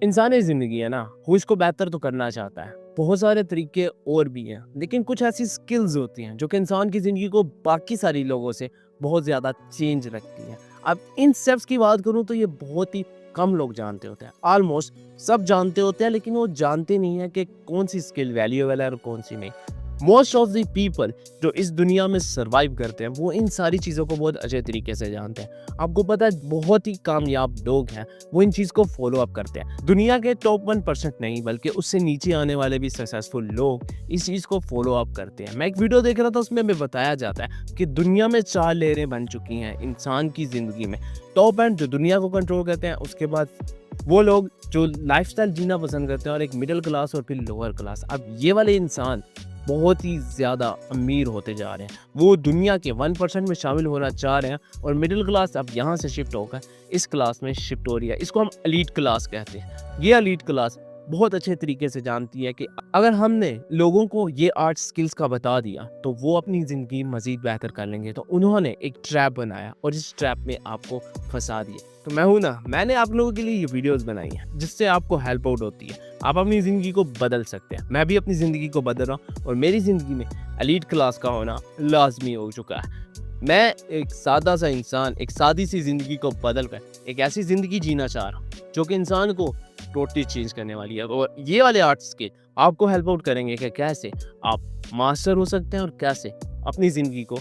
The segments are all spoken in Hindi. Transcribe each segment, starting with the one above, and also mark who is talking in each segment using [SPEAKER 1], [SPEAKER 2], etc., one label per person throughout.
[SPEAKER 1] इंसानी ज़िंदगी है ना, वो इसको बेहतर तो करना चाहता है। बहुत सारे तरीके और भी हैं, लेकिन कुछ ऐसी स्किल्स होती हैं जो कि इंसान की ज़िंदगी को बाकी सारी लोगों से बहुत ज़्यादा चेंज रखती हैं। अब इन स्टेप्स की बात करूँ तो ये बहुत ही कम लोग जानते होते हैं। ऑलमोस्ट सब जानते होते हैं, लेकिन वो जानते नहीं हैं कि कौन-सी स्किल वैल्यूएबल है और कौन-सी नहीं। मोस्ट ऑफ द पीपल जो इस दुनिया में सर्वाइव करते हैं, वो इन सारी चीज़ों को बहुत अच्छे तरीके से जानते हैं। आपको पता है, बहुत ही कामयाब लोग हैं, वो इन चीज़ को फॉलो अप करते हैं। दुनिया के टॉप 1% नहीं, बल्कि उससे नीचे आने वाले भी सक्सेसफुल लोग इस चीज़ को फॉलो अप करते हैं। मैं एक वीडियो देख रहा था, उसमें हमें बताया जाता है कि दुनिया में 4 लहरें बन चुकी हैं इंसान की ज़िंदगी में। टॉप एंड जो दुनिया को कंट्रोल करते हैं, उसके बाद वो लोग जो लाइफ़स्टाइल जीना पसंद करते हैं, और एक मिडिल क्लास और फिर लोअर क्लास। अब ये वाले इंसान बहुत ही ज़्यादा अमीर होते जा रहे हैं। वो दुनिया के 1% में शामिल होना चाह रहे हैं, और मिडिल क्लास अब यहाँ से शिफ्ट होकर इस क्लास में शिफ्ट हो रही है। इसको हम एलीट क्लास कहते हैं। ये एलीट क्लास बहुत अच्छे तरीके से जानती है कि अगर हमने लोगों को ये आर्ट स्किल्स का बता दिया, तो वो अपनी ज़िंदगी मज़ीद बेहतर कर लेंगे। तो उन्होंने एक ट्रैप बनाया और इस ट्रैप में आपको फंसा दिया। तो मैं हूँ ना, मैंने आप लोगों के लिए ये वीडियोस बनाई हैं जिससे आपको हेल्प आउट होती है। आप अपनी ज़िंदगी को बदल सकते हैं। मैं भी अपनी ज़िंदगी को बदल रहा हूँ, और मेरी ज़िंदगी में एलीट क्लास का होना लाजमी हो चुका है। मैं एक सादा सा इंसान, एक सादी सी ज़िंदगी को बदल कर एक ऐसी ज़िंदगी जीना चाह रहा हूँ जो कि इंसान को टोटली चेंज करने वाली है। और ये वाले आर्ट्स के आपको हेल्प आउट करेंगे कि कैसे आप मास्टर हो सकते हैं और कैसे अपनी ज़िंदगी को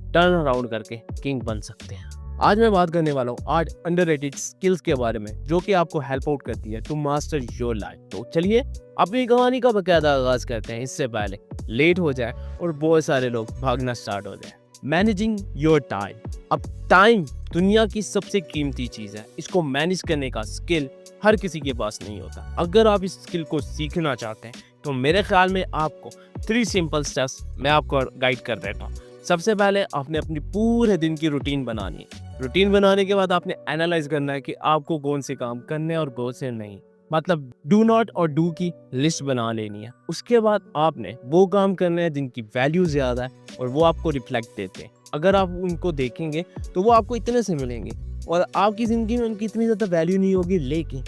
[SPEAKER 1] टर्न अराउंड करके किंग बन सकते हैं। आज मैं बात करने वाला हूँ 8 अंडररेटेड स्किल्स के बारे में, जो कि आपको हेल्प आउट करती है टू मास्टर योर लाइफ। तो चलिए अपनी कहानी का बकायदा आगाज करते हैं, इससे पहले लेट हो जाए और बहुत सारे लोग भागना स्टार्ट हो जाए। Managing your time. अब टाइम दुनिया की सबसे कीमती चीज़ है। इसको मैनेज करने का स्किल हर किसी के पास नहीं होता। अगर आप इस स्किल को सीखना चाहते हैं, तो मेरे ख्याल में आपको 3 सिंपल स्टेप्स मैं आपको गाइड कर देता हूँ। सबसे पहले आपने अपनी पूरे दिन की रूटीन बनानी है। रूटीन बनाने के बाद आपने एनालाइज करना है कि आपको कौन से काम करने और कौन से नहीं। मतलब डू नॉट और डू की लिस्ट बना लेनी है। उसके बाद आपने वो काम करने हैं जिनकी वैल्यू ज़्यादा है और वो आपको रिफ्लेक्ट देते हैं। अगर आप उनको देखेंगे तो वो आपको इतने से मिलेंगे, और आपकी ज़िंदगी में उनकी इतनी ज़्यादा वैल्यू नहीं होगी, लेकिन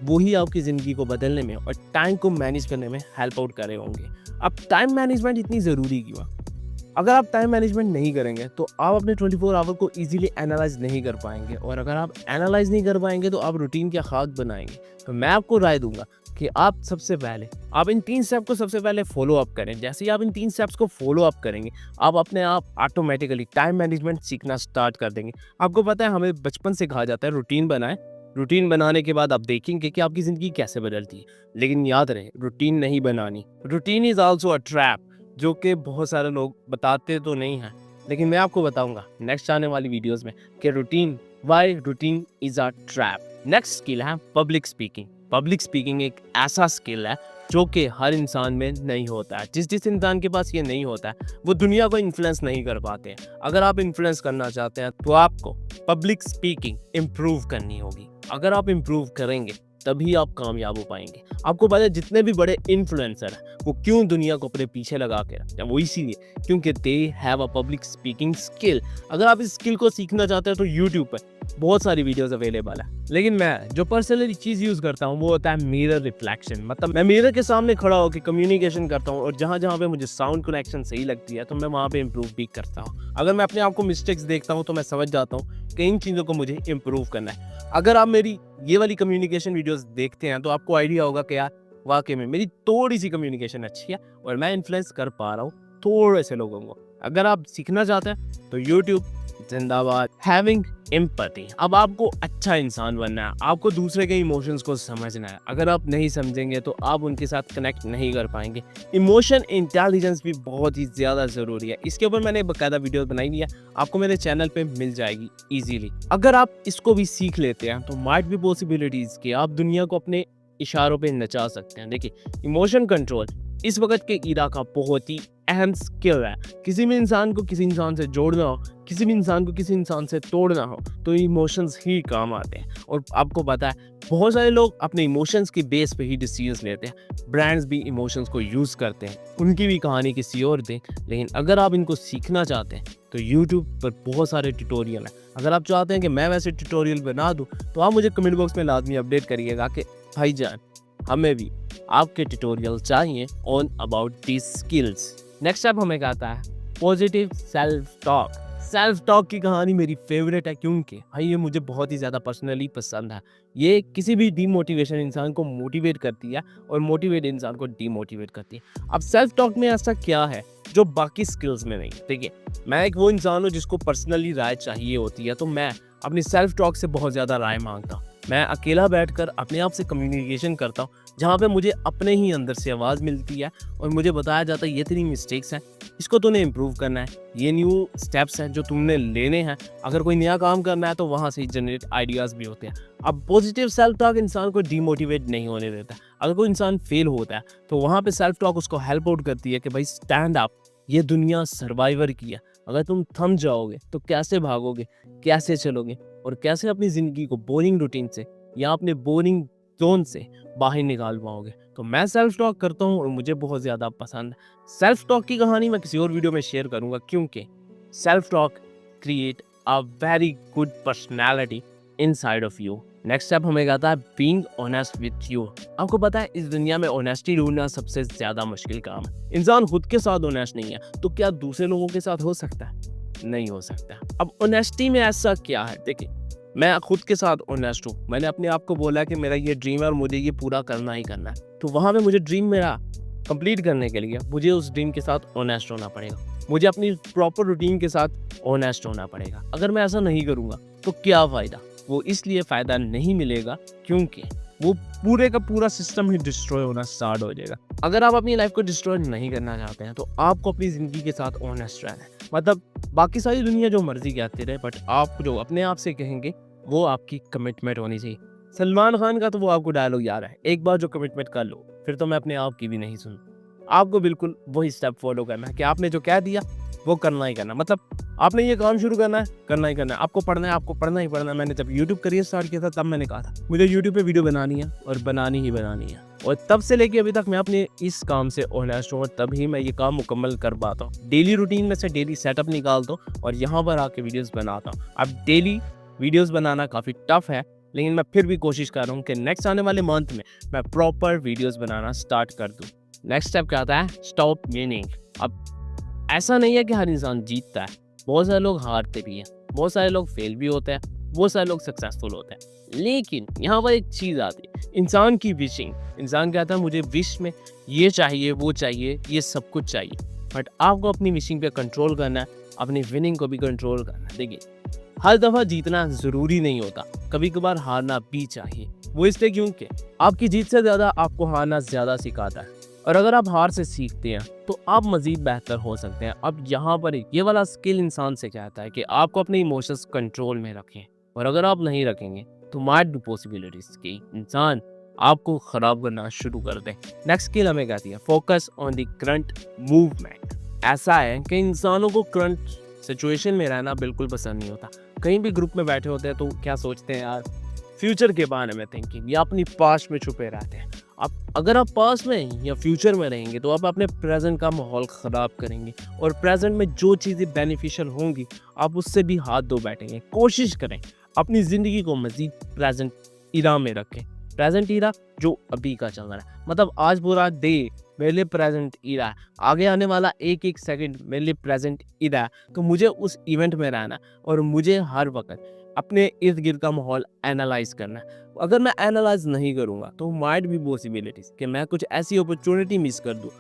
[SPEAKER 1] वही आपकी ज़िंदगी को बदलने में और टाइम को मैनेज करने में हेल्प आउट कर रहे होंगे। अब टाइम मैनेजमेंट इतनी ज़रूरी क्यों है? अगर आप टाइम मैनेजमेंट नहीं करेंगे तो आप अपने 24 आवर को इजीली एनालाइज नहीं कर पाएंगे, और अगर आप एनालाइज नहीं कर पाएंगे तो आप रूटीन क्या खाक बनाएंगे। तो मैं आपको राय दूंगा कि आप सबसे पहले आप इन 3 स्टेप को सबसे पहले फॉलो अप करें। जैसे ही आप इन 3 स्टेप्स को फॉलो अप करेंगे, आप अपने आप ऑटोमेटिकली टाइम मैनेजमेंट सीखना स्टार्ट कर देंगे। आपको पता है, हमें बचपन से कहा जाता है रूटीन बनाएं। रूटीन बनाने के बाद आप देखेंगे कि आपकी ज़िंदगी कैसे बदलती है। लेकिन याद रहे, रूटीन नहीं बनानी। Routine is also a trap, जो कि बहुत सारे लोग बताते तो नहीं हैं, लेकिन मैं आपको बताऊंगा नेक्स्ट आने वाली वीडियोस में कि routine, why routine is a trap. Next skill है पब्लिक स्पीकिंग। पब्लिक स्पीकिंग एक ऐसा स्किल है जो कि हर इंसान में नहीं होता है। जिस इंसान के पास ये नहीं होता है, वो दुनिया को इन्फ्लुएंस नहीं कर पाते हैं। अगर आप इन्फ्लुएंस करना चाहते हैं तो आपको पब्लिक स्पीकिंग इम्प्रूव करनी होगी। अगर आप इम्प्रूव करेंगे तभी आप कामयाब हो पाएंगे। आपको पता है, जितने भी बड़े इन्फ्लुएंसर हैं वो क्यों दुनिया को अपने पीछे लगा के रखते हैं? वो इसीलिए क्योंकि they have a public speaking skill. अगर आप इस स्किल को सीखना चाहते हैं तो यूट्यूब पर बहुत सारी वीडियोस अवेलेबल है, लेकिन मैं जो पर्सनली चीज़ यूज़ करता हूँ वो होता है मिरर रिफ्लेक्शन। मतलब मैं मिरर के सामने खड़ा होकर कम्युनिकेशन करता हूँ, और जहाँ जहाँ पे मुझे साउंड कनेक्शन सही लगती है तो मैं वहाँ पे इम्प्रूव भी करता हूँ। अगर मैं अपने आप को मिस्टेक्स देखता हूँ तो मैं समझ जाता हूँ कि इन चीज़ों को मुझे इम्प्रूव करना है। अगर आप मेरी ये वाली कम्युनिकेशन वीडियोस देखते हैं तो आपको आइडिया होगा कि यार वाकई में मेरी थोड़ी सी कम्युनिकेशन अच्छी है और मैं इन्फ्लुएंस कर पा रहा हूँ थोड़े से लोगों को। अगर आप सीखना चाहते हैं तो यूट्यूब जिंदाबाद। Having empathy. अब आपको अच्छा इंसान बनना है, आपको दूसरे के इमोशंस को समझना है। अगर आप नहीं समझेंगे तो आप उनके साथ कनेक्ट नहीं कर पाएंगे। इमोशन इंटेलिजेंस भी बहुत ही ज़्यादा ज़रूरी है। इसके ऊपर मैंने बकायदा वीडियो बनाई है, आपको मेरे चैनल पे मिल जाएगी इजीली। अगर आप इसको भी सीख लेते हैं तो माइट भी पॉसिबिलिटीज़ कि आप दुनिया को अपने इशारों पे नचा सकते हैं। देखिए, इमोशन कंट्रोल इस वक्त के ईरा का बहुत ही अहम स्किल है। किसी भी इंसान को किसी इंसान से जोड़ना हो, किसी भी इंसान को किसी इंसान से तोड़ना हो, तो इमोशंस ही काम आते हैं। और आपको पता है, बहुत सारे लोग अपने इमोशंस की बेस पे ही डिसीजंस लेते हैं। ब्रांड्स भी इमोशंस को यूज़ करते हैं, उनकी भी कहानी किसी और दें। लेकिन अगर आप इनको सीखना चाहते हैं तो यूट्यूब पर बहुत सारे ट्यूटोरियल हैं। अगर आप चाहते हैं कि मैं वैसे ट्यूटोरियल बना दूं तो आप मुझे कमेंट बॉक्स में लाजमी अपडेट करिएगा कि भाईजान हमें भी आपके ट्यूटोरियल चाहिए on about these skills. Next up हमें कहता है positive self talk. Self talk की कहानी मेरी फेवरेट है क्योंकि भाई ये मुझे बहुत ही ज़्यादा पर्सनली पसंद है। ये किसी भी डीमोटिवेशन इंसान को मोटिवेट करती है और मोटिवेट इंसान को डीमोटिवेट करती है। अब सेल्फ टॉक में ऐसा क्या है जो बाकी स्किल्स में नहीं। देखिए, मैं एक वो इंसान हूँ जिसको पर्सनली राय चाहिए होती है, तो मैं अपनी सेल्फ टॉक से बहुत ज़्यादा राय मांगता हूँ। मैं अकेला बैठकर अपने आप से कम्युनिकेशन करता हूँ, जहाँ पे मुझे अपने ही अंदर से आवाज़ मिलती है और मुझे बताया जाता है ये तेरी मिस्टेक्स हैं, इसको तूने इम्प्रूव करना है, ये न्यू स्टेप्स हैं जो तुमने लेने हैं, अगर कोई नया काम करना है तो वहाँ से जनरेट आइडियाज़ भी होते हैं। अब पॉजिटिव सेल्फ टॉक इंसान को डीमोटिवेट नहीं होने देता। अगर कोई इंसान फेल होता है तो वहाँ पे सेल्फ टॉक उसको हेल्प आउट करती है कि भाई स्टैंड अप, ये दुनिया सर्वाइवर की है, अगर तुम थम जाओगे तो कैसे भागोगे, कैसे चलोगे और कैसे अपनी ज़िंदगी को बोरिंग रूटीन से या अपने बोरिंग जोन से बाहर निकाल पाओगे। तो मैं सेल्फ टॉक करता हूँ और मुझे बहुत ज़्यादा पसंद है। सेल्फ टॉक की कहानी मैं किसी और वीडियो में शेयर करूँगा क्योंकि self talk create a very good personality inside of you. Next step हमें कहता है बीइंग ऑनेस्ट विथ यू। आपको पता है इस दुनिया में ऑनेस्टी ढूंढना सबसे ज़्यादा मुश्किल काम है। इंसान खुद के साथ ऑनेस्ट नहीं है तो क्या दूसरे लोगों के साथ हो सकता है? नहीं हो सकता। अब ऑनेस्टी में ऐसा क्या है? देखिए, मैं खुद के साथ ऑनेस्ट हूँ। मैंने अपने आप को बोला कि मेरा ये ड्रीम है और मुझे ये पूरा करना ही करना है। तो वहाँ पे मुझे ड्रीम मेरा कंप्लीट करने के लिए मुझे उस ड्रीम के साथ ऑनेस्ट होना पड़ेगा। मुझे अपनी प्रॉपर रूटीन के साथ ऑनेस्ट होना पड़ेगा। अगर मैं ऐसा नहीं करूँगा तो क्या फ़ायदा? वो इसलिए फ़ायदा नहीं मिलेगा क्योंकि वो पूरे का पूरा सिस्टम ही डिस्ट्रॉय होना स्टार्ट हो जाएगा। अगर आप अपनी लाइफ को डिस्ट्रॉय नहीं करना चाहते हैं तो आपको अपनी ज़िंदगी के साथ ऑनेस्ट रहना है। मतलब बाकी सारी दुनिया जो मर्जी कहती रहे, बट आप जो अपने आप से कहेंगे वो आपकी कमिटमेंट होनी चाहिए। सलमान खान का तो वो आपको डायलॉग याद है, एक बार जो कमिटमेंट कर लो फिर तो मैं अपने आप की भी नहीं सुन। आपको बिल्कुल वही स्टेप फॉलो करना है कि आपने जो कह दिया वो करना ही करना। मतलब आपने ये काम शुरू करना है, करना ही करना है। आपको पढ़ना है, आपको पढ़ना ही पढ़ना है। मैंने जब यूट्यूब करियर स्टार्ट किया था तब मैंने कहा था मुझे यूट्यूब पे वीडियो बनानी है और बनानी ही बनानी है, और तब से लेके अभी तक मैं अपने इस काम से ऑनेस्ट हूँ और तभी मैं ये काम मुकम्मल कर पाता हूँ। डेली रूटीन में से डेली सेटअप निकालता हूँ और यहाँ पर आके वीडियोज़ बनाता हूँ। अब डेली वीडियोज़ बनाना काफ़ी टफ है, लेकिन मैं फिर भी कोशिश कर रहा हूँ कि नेक्स्ट आने वाले मंथ में मैं प्रॉपर वीडियोज़ बनाना स्टार्ट कर दूँ। नेक्स्ट स्टेप क्या आता है? Stop winning. अब ऐसा नहीं है कि हर इंसान जीतता है, बहुत सारे लोग हारते भी हैं, बहुत सारे लोग फेल भी होते हैं, बहुत सारे लोग सक्सेसफुल होते हैं। लेकिन यहाँ पर एक चीज़ आती है, इंसान की विशिंग। इंसान कहता है मुझे विश में ये चाहिए, वो चाहिए, ये सब कुछ चाहिए, बट आपको अपनी विशिंग पे कंट्रोल करना है, अपनी विनिंग को भी कंट्रोल करना है। देखिए, हर दफ़ा जीतना ज़रूरी नहीं होता, कभी कभार हारना भी चाहिए। वो इसलिए क्योंकि आपकी जीत से ज़्यादा आपको हारना ज़्यादा सिखाता है, और अगर आप हार से सीखते हैं तो आप मज़ीद बेहतर हो सकते हैं। अब यहाँ पर ये वाला स्किल इंसान से कहता है कि आपको अपने इमोशंस कंट्रोल में रखें, और अगर आप नहीं रखेंगे तो माइट बी पॉसिबिलिटीज कि इंसान आपको ख़राब करना शुरू कर दे। नेक्स्ट स्किल हमें कहती है focus on the current movement. ऐसा है कि इंसानों को करंट सिचुएशन में रहना बिल्कुल पसंद नहीं होता। कहीं भी ग्रुप में बैठे होते हैं तो क्या सोचते हैं यार, फ्यूचर के बारे में थिंकिंग, या अपनी पास्ट में छुपे रहते हैं। अब अगर आप पास्ट में या फ्यूचर में रहेंगे तो आप अपने प्रेजेंट का माहौल ख़राब करेंगे, और प्रेजेंट में जो चीज़ें बेनिफिशियल होंगी आप उससे भी हाथ धो बैठेंगे। कोशिश करें अपनी ज़िंदगी को मज़ीद प्रेजेंट इरा में रखें। प्रेजेंट इरा जो अभी का चल रहा है, मतलब आज पूरा डे मेरे लिए प्रेजेंट इरा है, आगे आने वाला एक एक सेकंड मेरे लिए प्रेजेंट इरा है। तो मुझे उस इवेंट में रहना और मुझे हर वक्त अपने इर्द गिर्द का माहौल एनालाइज करना है। अगर मैं एनालाइज नहीं करूँगा तो माइट भी पॉसिबिलिटीज कि मैं कुछ ऐसी अपॉर्चुनिटी मिस कर दूँ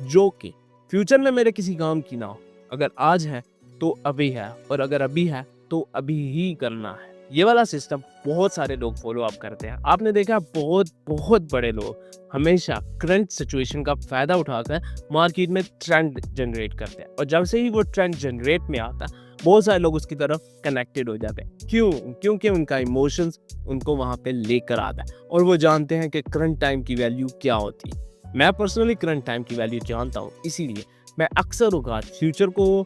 [SPEAKER 1] जो कि फ्यूचर में मेरे किसी काम की ना हो। अगर आज है तो अभी है, और अगर अभी है तो अभी ही करना है। ये वाला सिस्टम बहुत सारे लोग फॉलो अप करते हैं। आपने देखा बहुत बहुत बड़े लोग हमेशा करंट सिचुएशन का फ़ायदा उठाकर मार्केट में ट्रेंड जनरेट करते हैं, और जब से ही वो ट्रेंड जनरेट में आता है बहुत सारे लोग उसकी तरफ कनेक्टेड हो जाते हैं। क्यों? क्योंकि उनका इमोशंस उनको वहाँ पे लेकर आता है, और वो जानते हैं कि करंट टाइम की वैल्यू क्या होती है। मैं पर्सनली करंट टाइम की वैल्यू जानता हूँ, इसीलिए मैं अक्सर औकात फ्यूचर को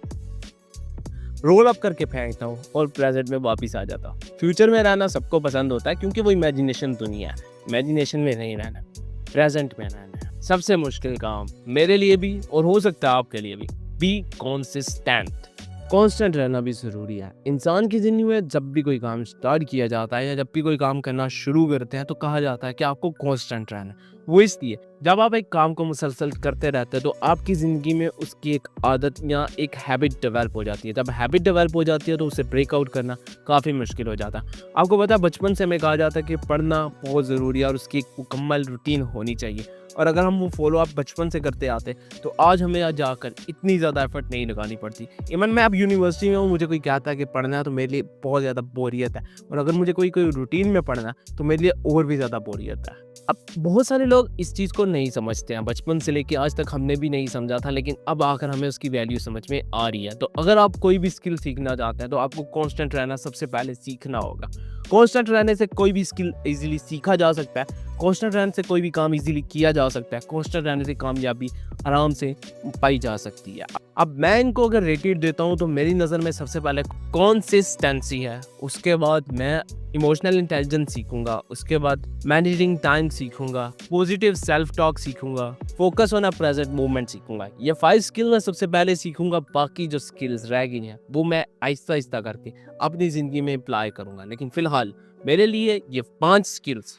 [SPEAKER 1] रोल अप करके फेंकता हूँ और प्रेजेंट में वापस आ जाता हूँ। फ्यूचर में रहना सबको पसंद होता है क्योंकि वो इमेजिनेशन दुनिया है। इमेजिनेशन में नहीं रहना, प्रेजेंट में रहना है सबसे मुश्किल काम मेरे लिए भी, और हो सकता है आपके लिए भी। B consistent. कांस्टेंट रहना भी ज़रूरी है। इंसान की ज़िंदगी में जब भी कोई काम स्टार्ट किया जाता है या जब भी कोई काम करना शुरू करते हैं तो कहा जाता है कि आपको कांस्टेंट रहना है। वो इसलिए जब आप एक काम को मुसलसल करते रहते हैं तो आपकी ज़िंदगी में उसकी एक आदत या एक हैबिट डेवलप हो जाती है। जब हैबिट डेवलप हो जाती है तो उसे ब्रेकआउट करना काफ़ी मुश्किल हो जाता है। आपको पता है बचपन से हमें कहा जाता है कि पढ़ना बहुत ज़रूरी है और उसकी एक मुकम्मल रूटीन होनी चाहिए। और अगर हम वो फॉलो अप बचपन से करते आते तो आज हमें आज जाकर इतनी ज़्यादा एफर्ट नहीं लगानी पड़ती। इवन मैं अब यूनिवर्सिटी में हूँ, मुझे कोई कहता है कि पढ़ना है तो मेरे लिए बहुत ज़्यादा बोरियत है, और अगर मुझे कोई कोई रूटीन में पढ़ना है तो मेरे लिए और भी ज़्यादा बोरियत है। अब बहुत सारे लोग इस चीज़ को नहीं समझते हैं, बचपन से लेके आज तक हमने भी नहीं समझा था, लेकिन अब आकर हमें उसकी वैल्यू समझ में आ रही है। तो अगर आप कोई भी स्किल सीखना चाहते हैं तो आपको कांस्टेंट रहना सबसे पहले सीखना होगा। कांस्टेंट रहने से कोई भी स्किल इजीली सीखा जा सकता है, कांस्टेंट रहने से कोई भी काम इजीली किया जा सकता है, कांस्टेंट रहने से कामयाबी आराम से पाई जा सकती है। अब मैं इनको अगर रेटेड देता हूँ तो मेरी नज़र में सबसे पहले कंसिस्टेंसी है, उसके बाद मैं इमोशनल इंटेलिजेंस सीखूंगा, उसके बाद मैनेजिंग टाइम सीखूंगा, पॉजिटिव सेल्फ टॉक सीखूंगा, focus on a present moment सीखूंगा। ये 5 स्किल मैं सबसे पहले सीखूंगा, बाकी जो स्किल्स रह गई हैं वो मैं आहिस्ता आहिस्ता करके अपनी ज़िंदगी में अप्लाई करूंगा। लेकिन फ़िलहाल मेरे लिए ये 5 स्किल्स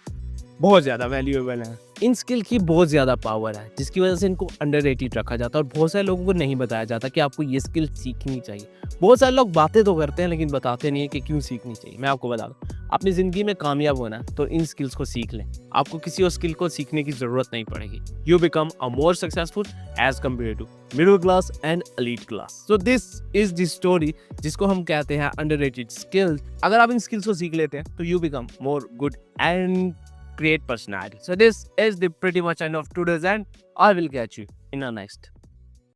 [SPEAKER 1] बहुत ज़्यादा वैल्यूएबल है। इन स्किल की बहुत ज़्यादा पावर है जिसकी वजह से इनको अंडररेटेड रखा जाता है और बहुत सारे लोगों को नहीं बताया जाता कि आपको ये स्किल सीखनी चाहिए। बहुत सारे लोग बातें तो करते हैं लेकिन बताते नहीं है कि क्यों सीखनी चाहिए। मैं आपको बता दूं, अपनी ज़िंदगी में कामयाब होना है तो इन स्किल्स को सीख लें। आपको किसी और स्किल को सीखने की ज़रूरत नहीं पड़ेगी। You become a more successful as compare to middle class and elite class. So this is the story जिसको हम कहते हैं अंडररेटेड स्किल्स। अगर आप इन स्किल्स को सीख लेते हैं तो you become more good and great personality. So this is the pretty much end of today's, and I will catch you in a next.